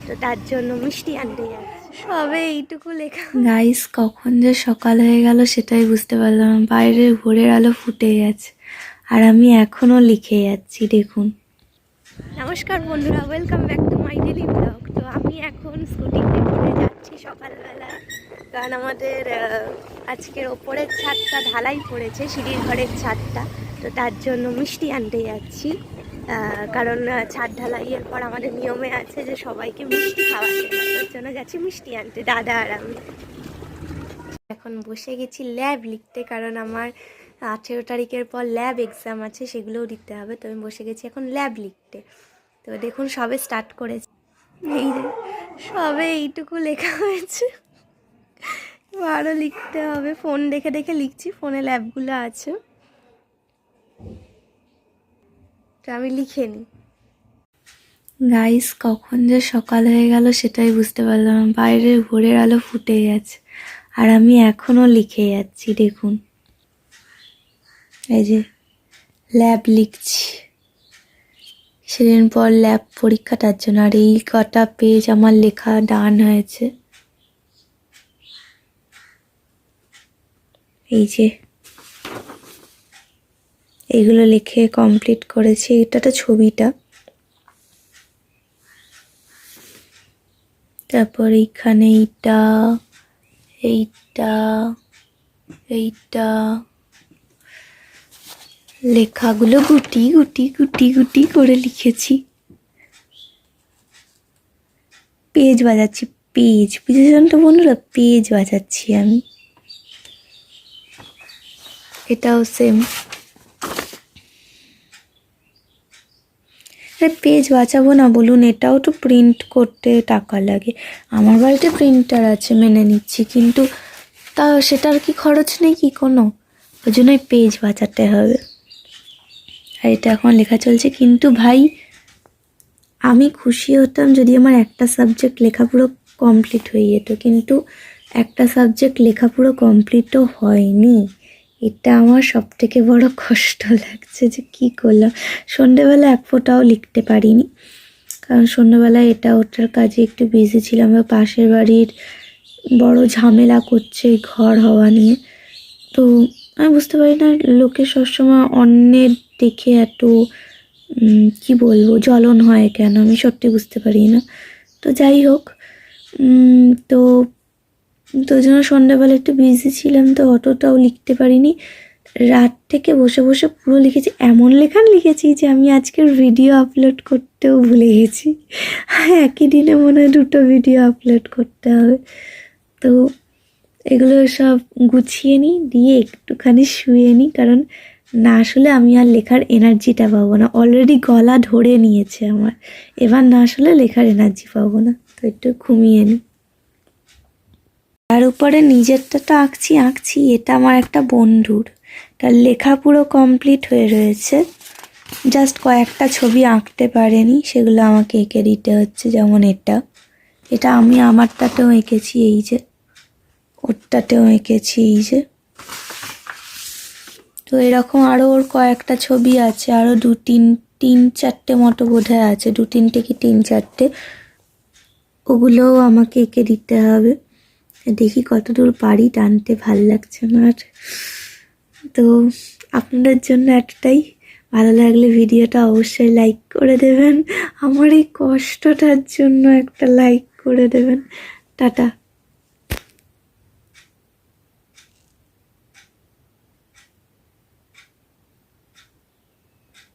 তো তার জন্য মিষ্টি আনতে যাচ্ছি। সবে এইটুকু লেখা। গাইস, কখন যে সকাল হয়ে গেল সেটাই বুঝতে পারলাম না। বাইরে ভোরের আলো ফুটে গেছে আর আমি এখনো লিখে যাচ্ছি, দেখুন। নমস্কার বন্ধুরা, welcome back to my daily blog. তো আমি এখন স্কুটিতে করে যাচ্ছি সকালবেলা, কারণ আমাদের আজকের ওপরের ছাদটা ঢালাই পড়েছে, সিঁড়ির ঘরের ছাদটা। তো তার জন্য মিষ্টি আনতে যাচ্ছি, কারণ ছাদ ঢালাইয়ের পর আমাদের নিয়মে আছে যে সবাইকে মিষ্টি খাওয়াতে হয়। তার জন্য যাচ্ছি মিষ্টি আনতে, দাদা আর আমি। এখন বসে গেছি ল্যাব লিখতে, কারণ আমার 18 তারিখের পর ল্যাব এক্সাম আছে, সেগুলোও দিতে হবে। তো আমি বসে গেছি এখন ল্যাব লিখতে। তো দেখুন সবে স্টার্ট করেছি, এই যে সবে এইটুকু লেখা হয়েছে, আরও লিখতে হবে। ফোন দেখে দেখে লিখছি, ফোনে ল্যাবগুলো আছে, তো আমি লিখে নিই। গাইস, কখন যে সকাল হয়ে গেল সেটাই বুঝতে পারলাম না। বাইরে ভোরের আলো ফুটে গেছে আর আমি এখনো লিখে যাচ্ছি, দেখুন। এই যে ল্যাব লিখছি, সেদিন পর ল্যাব পরীক্ষাটার জন্য। আর এই কটা পেজ আমার লেখা ডান হয়েছে, এই যে এইগুলো লিখে কমপ্লিট করেছি। এটা তো ছবিটা, তারপর এইখানে এইটা এইটা এইটা লেখাগুলো গুটি গুটি গুটি গুটি করে লিখেছি। পেজ বাজাচ্ছি, পেজ বুঝেছেন তো বন্ধুরা, পেজ বাজাচ্ছি আমি। এটাও সেম, পেজ বাঁচাবো না বলুন, এটাও তো প্রিন্ট করতে টাকা লাগে। আমার বাড়িতে প্রিন্টার আছে, মেনে নিচ্ছি, কিন্তু তা সেটার কি খরচ নেই কি কোনো? ওই জন্যই পেজ বাঁচাতে হবে। আর এটা এখন লেখা চলছে। কিন্তু ভাই, আমি খুশি হতাম যদি আমার একটা সাবজেক্ট লেখা পুরো কমপ্লিট হয়ে যেত, কিন্তু একটা সাবজেক্ট লেখা পুরো কমপ্লিটও হয়নি। এটা আমার সবথেকে বড় কষ্ট লাগছে যে কি করলাম। সন্ধ্যেবেলা এক ফোঁটাও লিখতে পারিনি, কারণ সন্ধ্যেবেলা এটা ওটার কাজে একটু বিজি ছিলাম। পাশের বাড়ির বড় ঝামেলা করছে ঘর হওয়া নিয়ে। তো আমি বুঝতে পারি না, লোকে সবসময় অন্যের দেখে এত কি বলবো জ্বলন হয় কেন, আমি সত্যি বুঝতে পারি না। তো যাই হোক, তো তো জন্য সন্ধ্যাবেলা একটু বিজি ছিলাম, তো অতটাও লিখতে পারিনি। রাত থেকে বসে বসে পুরো লিখেছি, এমন লেখান লিখেছি যে আমি আজকের ভিডিও আপলোড করতেও ভুলে গেছি। একই দিনে মনে হয় 2টো ভিডিও আপলোড করতে হবে। তো এগুলো সব গুছিয়ে নিই, দিয়ে একটুখানি শুয়ে নিই, কারণ না আসলে আমি আর লেখার এনার্জিটা পাবো না। অলরেডি গলা ধরে নিয়েছে আমার, এবার না আসলে লেখার এনার্জি পাবো না। তো একটু ঘুমিয়ে নিই। তার উপরে নিজেরটা তো আঁকছি, এটা আমার একটা বন্ধুর, তার লেখা পুরো কমপ্লিট হয়ে রয়েছে, জাস্ট কয়েকটা ছবি আঁকতে পারেনি, সেগুলো আমাকে এঁকে দিতে হচ্ছে। যেমন এটা আমি আমারটাতেও এঁকেছি, এই যে ওরটাতেও এঁকেছি, এই যে। তো এরকম আরও ওর কয়েকটা ছবি আছে, আরও তিন চারটে মতো বোধহয় আছে, 2-3টে কি 3-4টে, ওগুলোও আমাকে এঁকে দিতে হবে। দেখি কতদূর পারি টানতে, ভাল লাগছে আমার। তো আপনাদের জন্য একটাই, ভালো লাগলে ভিডিওটা অবশ্যই লাইক করে দেবেন, আমার এই কষ্টটার জন্য একটা লাইক করে দেবেন। টাটা।